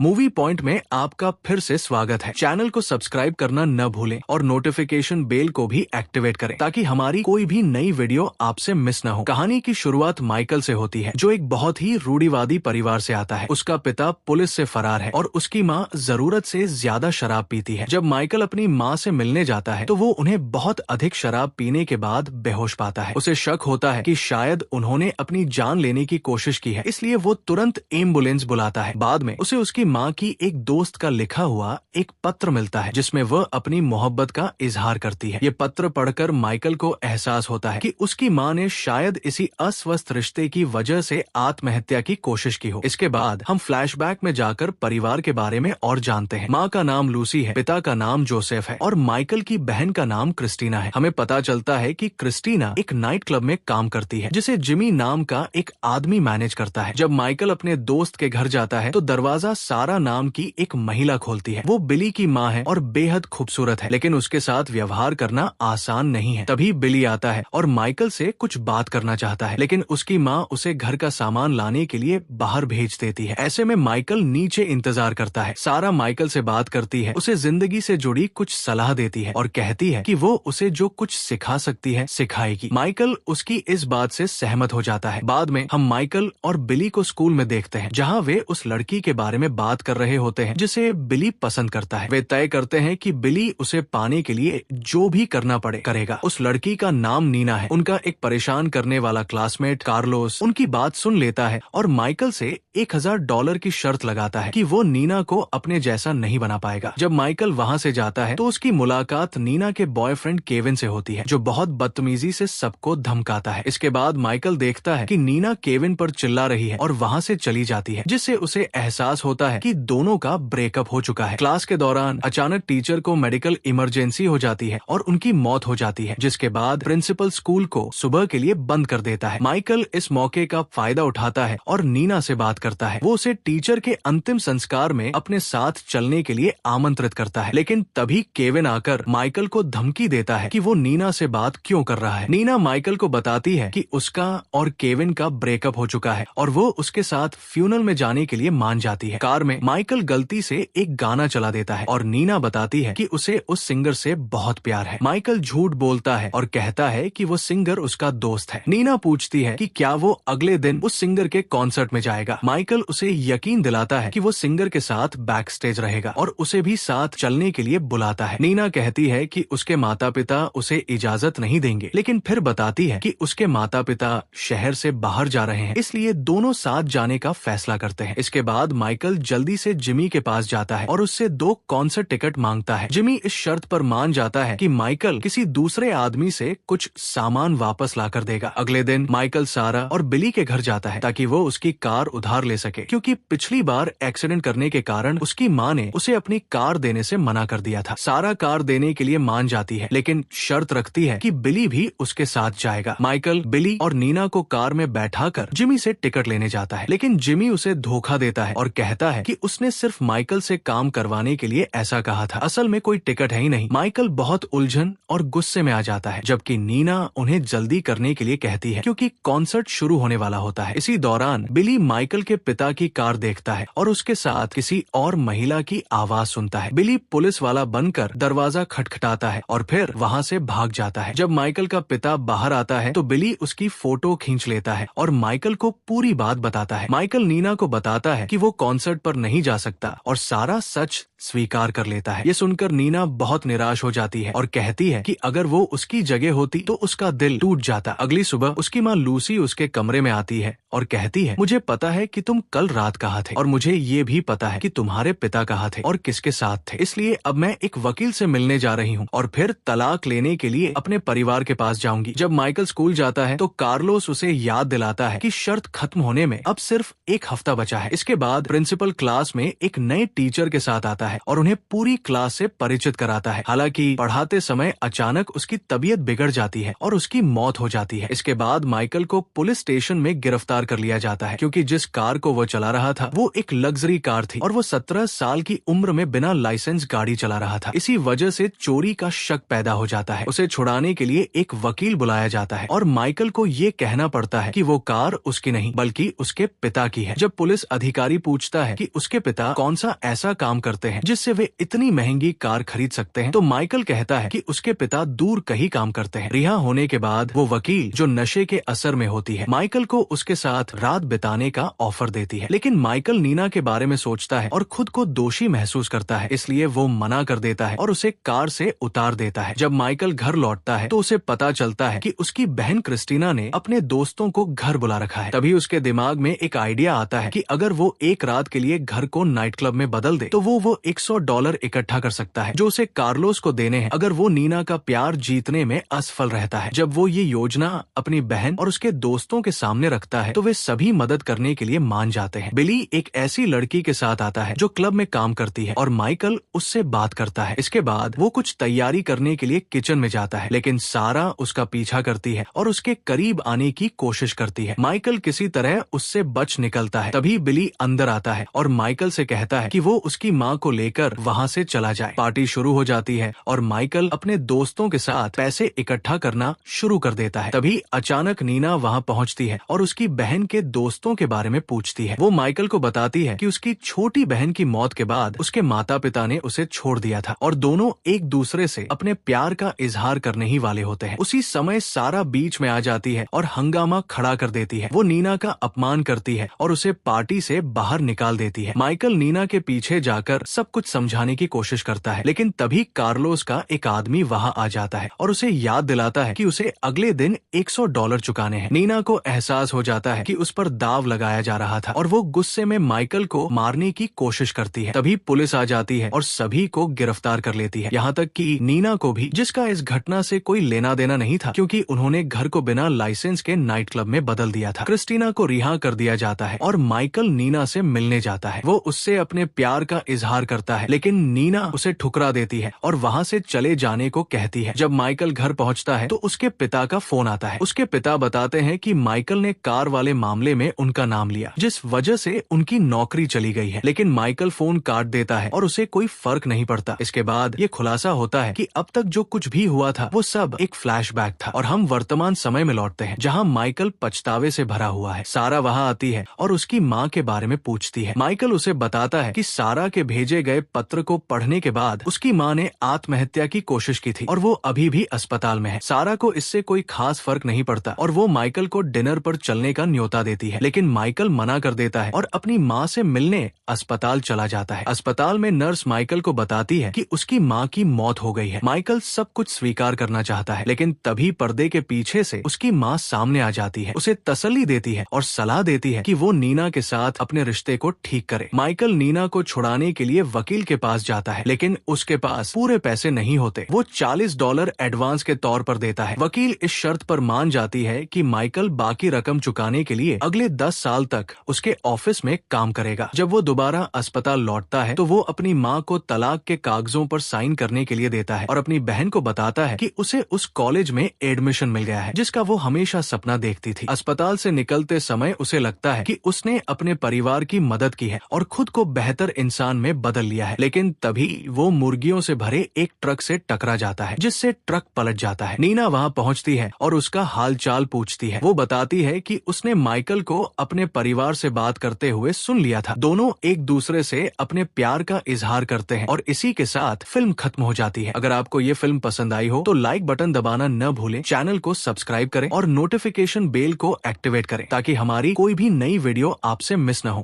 Movie point में आपका फिर से स्वागत है। चैनल को सब्सक्राइब करना न भूलें और नोटिफिकेशन बेल को भी एक्टिवेट करें ताकि हमारी कोई भी नई वीडियो आपसे मिस न हो। कहानी की शुरुआत माइकल से होती है, जो एक बहुत ही रूढ़िवादी परिवार से आता है। उसका पिता पुलिस से फरार है और उसकी माँ जरूरत से ज्यादा शराब पीती है। जब माइकल अपनी माँ से मिलने जाता है तो वो उन्हें बहुत अधिक शराब पीने के बाद बेहोश पाता है। उसे शक होता है कि शायद उन्होंने अपनी जान लेने की कोशिश की है, इसलिए वो तुरंत एम्बुलेंस बुलाता है। बाद में उसे उसकी माँ की एक दोस्त का लिखा हुआ एक पत्र मिलता है, जिसमें वह अपनी मोहब्बत का इजहार करती है। ये पत्र पढ़कर माइकल को एहसास होता है कि उसकी माँ ने शायद इसी अस्वस्थ रिश्ते की वजह से आत्महत्या की कोशिश की हो। इसके बाद हम फ्लैशबैक में जाकर परिवार के बारे में और जानते हैं। माँ का नाम लूसी है, पिता का नाम जोसेफ है और माइकल की बहन का नाम क्रिस्टीना है। हमें पता चलता है कि क्रिस्टीना एक नाइट क्लब में काम करती है, जिसे जिमी नाम का एक आदमी मैनेज करता है। जब माइकल अपने दोस्त के घर जाता है तो दरवाजा सारा नाम की एक महिला खोलती है। वो बिली की माँ है और बेहद खूबसूरत है, लेकिन उसके साथ व्यवहार करना आसान नहीं है। तभी बिली आता है और माइकल से कुछ बात करना चाहता है, लेकिन उसकी माँ उसे घर का सामान लाने के लिए बाहर भेज देती है। ऐसे में माइकल नीचे इंतजार करता है। सारा माइकल से बात करती है, उसे जिंदगी से जुड़ी कुछ सलाह देती है और कहती है कि वो उसे जो कुछ सिखा सकती है सिखाएगी। माइकल उसकी इस बात से सहमत हो जाता है। बाद में हम माइकल और बिली को स्कूल में देखते हैं, जहाँ वे उस लड़की के बारे में बात कर रहे होते हैं जिसे बिली पसंद करता है। वे तय करते हैं कि बिली उसे पाने के लिए जो भी करना पड़े करेगा। उस लड़की का नाम नीना है। उनका एक परेशान करने वाला क्लासमेट कार्लोस उनकी बात सुन लेता है और माइकल से $1000 की शर्त लगाता है कि वो नीना को अपने जैसा नहीं बना पाएगा। जब माइकल वहाँ से जाता है तो उसकी मुलाकात नीना के बॉयफ्रेंड केविन से होती है, जो बहुत बदतमीजी से सबको धमकाता है। इसके बाद माइकल देखता है कि नीना केविन पर चिल्ला रही है और वहाँ से चली जाती है, जिससे उसे एहसास होता है कि दोनों का ब्रेकअप हो चुका है। क्लास के दौरान अचानक टीचर को मेडिकल इमरजेंसी हो जाती है और उनकी मौत हो जाती है, जिसके बाद प्रिंसिपल स्कूल को सुबह के लिए बंद कर देता है। माइकल इस मौके का फायदा उठाता है और नीना से बात करता है। वो उसे टीचर के अंतिम संस्कार में अपने साथ चलने के लिए आमंत्रित करता है, लेकिन तभी केविन आकर माइकल को धमकी देता है कि वो नीना से बात क्यों कर रहा है। नीना माइकल को बताती है कि उसका और केविन का ब्रेकअप हो चुका है और वो उसके साथ फ्यूनल में जाने के लिए मान जाती है। कार में माइकल गलती से एक गाना चला देता है और नीना बताती है कि उसे उस सिंगर से बहुत प्यार है। माइकल झूठ बोलता है और कहता है कि वो सिंगर उसका दोस्त है। नीना पूछती है कि क्या वो अगले दिन उस सिंगर के कॉन्सर्ट में जाएगा। माइकल उसे यकीन दिलाता है कि वो सिंगर के साथ बैक स्टेज रहेगा और उसे भी साथ चलने के लिए बुलाता है। नीना कहती है कि उसके माता पिता उसे इजाजत नहीं देंगे, लेकिन फिर बताती है कि उसके माता पिता शहर से बाहर जा रहे हैं, इसलिए दोनों साथ जाने का फैसला करते हैं। इसके बाद माइकल जल्दी से जिमी के पास जाता है और उससे 2 कॉन्सर्ट टिकट मांगता है। जिमी इस शर्त पर मान जाता है कि माइकल किसी दूसरे आदमी से कुछ सामान वापस लाकर देगा। अगले दिन माइकल सारा और बिली के घर जाता है ताकि वो उसकी कार उधार ले सके, क्योंकि पिछली बार एक्सीडेंट करने के कारण उसकी माँ ने उसे अपनी कार देने से मना कर दिया था। सारा कार देने के लिए मान जाती है, लेकिन शर्त रखती है कि बिली भी उसके साथ जाएगा। माइकल बिली और नीना को कार में बैठाकर जिमी से टिकट लेने जाता है, लेकिन जिमी उसे धोखा देता है और कहता है कि उसने सिर्फ माइकल से काम करवाने के लिए ऐसा कहा था, असल में कोई टिकट है ही नहीं। माइकल बहुत उलझन और गुस्से में आ जाता है, जबकि नीना उन्हें जल्दी करने के लिए कहती है क्योंकि कॉन्सर्ट शुरू होने वाला होता है। इसी दौरान बिली माइकल के पिता की कार देखता है और उसके साथ किसी और महिला की आवाज सुनता है। बिली पुलिस वाला बनकर दरवाजा खटखटाता है और फिर वहाँ से भाग जाता है। जब माइकल का पिता बाहर आता है तो बिली उसकी फोटो खींच लेता है और माइकल को पूरी बात बताता है। माइकल नीना को बताता है कि वो कॉन्सर्ट पर नहीं जा सकता और सारा सच स्वीकार कर लेता है। ये सुनकर नीना बहुत निराश हो जाती है और कहती है कि अगर वो उसकी जगह होती तो उसका दिल टूट जाता। अगली सुबह उसकी माँ लूसी उसके कमरे में आती है और कहती है, मुझे पता है कि तुम कल रात कहाँ थे और मुझे ये भी पता है कि तुम्हारे पिता कहाँ थे और किसके साथ थे, इसलिए अब मैं एक वकील से मिलने जा रही हूँ और फिर तलाक लेने के लिए अपने परिवार के पास जाऊंगी। जब माइकल स्कूल जाता है तो कार्लोस उसे याद दिलाता है कि शर्त खत्म होने में अब सिर्फ 1 हफ्ता बचा है। इसके बाद प्रिंसिपल क्लास में एक नए टीचर के साथ आता है और उन्हें पूरी क्लास से परिचित कराता है। हालांकि पढ़ाते समय अचानक उसकी तबीयत बिगड़ जाती है और उसकी मौत हो जाती है। इसके बाद माइकल को पुलिस स्टेशन में गिरफ्तार कर लिया जाता है, क्योंकि जिस कार को वो चला रहा था वो एक लग्जरी कार थी और वो 17 साल की उम्र में बिना लाइसेंस गाड़ी चला रहा था। इसी वजह से चोरी का शक पैदा हो जाता है। उसे छुड़ाने के लिए एक वकील बुलाया जाता है और माइकल को ये कहना पड़ता है कि वो कार उसकी नहीं बल्कि उसके पिता की है। जब पुलिस अधिकारी पूछता है कि उसके पिता कौन सा ऐसा काम करते हैं जिससे वे इतनी महंगी कार खरीद सकते हैं, तो माइकल कहता है कि उसके पिता दूर कहीं काम करते हैं। रिहा होने के बाद वो वकील, जो नशे के असर में होती है, माइकल को उसके साथ रात बिताने का ऑफर देती है। लेकिन माइकल नीना के बारे में सोचता है और खुद को दोषी महसूस करता है, इसलिए वो मना कर देता है और उसे कार से उतार देता है। जब माइकल घर लौटता है तो उसे पता चलता है कि उसकी बहन क्रिस्टीना ने अपने दोस्तों को घर बुला रखा है। तभी उसके दिमाग में एक आइडिया आता है कि अगर वो एक रात के लिए घर को नाइट क्लब में बदल दे तो वो $100 इकट्ठा कर सकता है जो उसे कार्लोस को देने हैं अगर वो नीना का प्यार जीतने में असफल रहता है। जब वो ये योजना अपनी बहन और उसके दोस्तों के सामने रखता है तो वे सभी मदद करने के लिए मान जाते हैं। बिली एक ऐसी लड़की के साथ आता है जो क्लब में काम करती है और माइकल उससे बात करता है। इसके बाद वो कुछ तैयारी करने के लिए किचन में जाता है, लेकिन सारा उसका पीछा करती है और उसके करीब आने की कोशिश करती है। माइकल किसी तरह उससे बच निकलता है। तभी बिली अंदर आता है और माइकल से कहता है कि वो उसकी माँ को लेकर वहाँ से चला जाए। पार्टी शुरू हो जाती है और माइकल अपने दोस्तों के साथ पैसे इकट्ठा करना शुरू कर देता है। तभी अचानक नीना वहाँ पहुँचती है और उसकी बहन के दोस्तों के बारे में पूछती है। वो माइकल को बताती है कि उसकी छोटी बहन की मौत के बाद उसके माता पिता ने उसे छोड़ दिया था और दोनों एक दूसरे से अपने प्यार का इजहार करने ही वाले होते हैं। उसी समय सारा बीच में आ जाती है और हंगामा खड़ा कर देती है। वो नीना का अपमान करती है और उसे पार्टी से बाहर निकाल देती है। माइकल नीना के पीछे जाकर सब कुछ समझाने की कोशिश करता है, लेकिन तभी कार्लोस का एक आदमी वहाँ आ जाता है और उसे याद दिलाता है कि उसे अगले दिन $100 चुकाने हैं। नीना को एहसास हो जाता है कि उस पर दाव लगाया जा रहा था और वो गुस्से में माइकल को मारने की कोशिश करती है। तभी पुलिस आ जाती है और सभी को गिरफ्तार कर लेती है, यहाँ तक कि नीना को भी, जिसका इस घटना से कोई लेना देना नहीं था क्योंकि उन्होंने घर को बिना लाइसेंस के नाइट क्लब में बदल दिया था। क्रिस्टीना को रिहा कर दिया जाता है और माइकल नीना से मिलने जाता है। वो उससे अपने प्यार का इजहार करता है, लेकिन नीना उसे ठुकरा देती है और वहाँ से चले जाने को कहती है। जब माइकल घर पहुँचता है तो उसके पिता का फोन आता है। उसके पिता बताते हैं कि माइकल ने कार वाले मामले में उनका नाम लिया, जिस वजह से उनकी नौकरी चली गई है। लेकिन माइकल फोन काट देता है और उसे कोई फर्क नहीं पड़ता। इसके बाद ये खुलासा होता है कि अब तक जो कुछ भी हुआ था वो सब एक फ्लैशबैक था और हम वर्तमान समय में लौटते हैं जहाँ माइकल पछतावे से भरा हुआ है। सारा वहाँ आती है और उसकी माँ के बारे में पूछती है। माइकल उसे बताता है कि सारा के भेजे गए पत्र को पढ़ने के बाद उसकी माँ ने आत्महत्या की कोशिश की थी और वो अभी भी अस्पताल में है। सारा को इससे कोई खास फर्क नहीं पड़ता और वो माइकल को डिनर पर चलने का न्योता देती है, लेकिन माइकल मना कर देता है और अपनी माँ से मिलने अस्पताल चला जाता है। अस्पताल में नर्स माइकल को बताती है कि उसकी माँ की मौत हो गई है। माइकल सब कुछ स्वीकार करना चाहता है, लेकिन तभी पर्दे के पीछे से उसकी माँ सामने आ जाती है, उसे तसल्ली देती है और सलाह देती है कि वो नीना के साथ अपने रिश्ते को ठीक करे। माइकल नीना को छुड़ाने के लिए वकील के पास जाता है, लेकिन उसके पास पूरे पैसे नहीं होते। वो $40 एडवांस के तौर पर देता है। वकील इस शर्त पर मान जाती है कि माइकल बाकी रकम चुकाने के लिए अगले 10 साल तक उसके ऑफिस में काम करेगा। जब वो दोबारा अस्पताल लौटता है तो वो अपनी माँ को तलाक के कागजों पर साइन करने के लिए देता है और अपनी बहन को बताता है कि उसे उस कॉलेज में एडमिशन मिल गया है जिसका वो हमेशा सपना देखती थी। अस्पताल से निकलते समय उसे लगता है कि उसने अपने परिवार की मदद की है और खुद को बेहतर इंसान में बदल लिया है, लेकिन तभी वो मुर्गियों से भरे एक ट्रक से टकरा जाता है जिससे ट्रक पलट जाता है। नीना वहाँ पहुँचती है और उसका हालचाल पूछती है। वो बताती है कि उसने माइकल को अपने परिवार से बात करते हुए सुन लिया था। दोनों एक दूसरे से अपने प्यार का इजहार करते हैं और इसी के साथ फिल्म खत्म हो जाती है। अगर आपको ये फिल्म पसंद आई हो तो लाइक बटन दबाना न भूलें, चैनल को सब्सक्राइब करें और नोटिफिकेशन बेल को एक्टिवेट करें ताकि हमारी कोई भी नई वीडियो आपसे मिस न हो।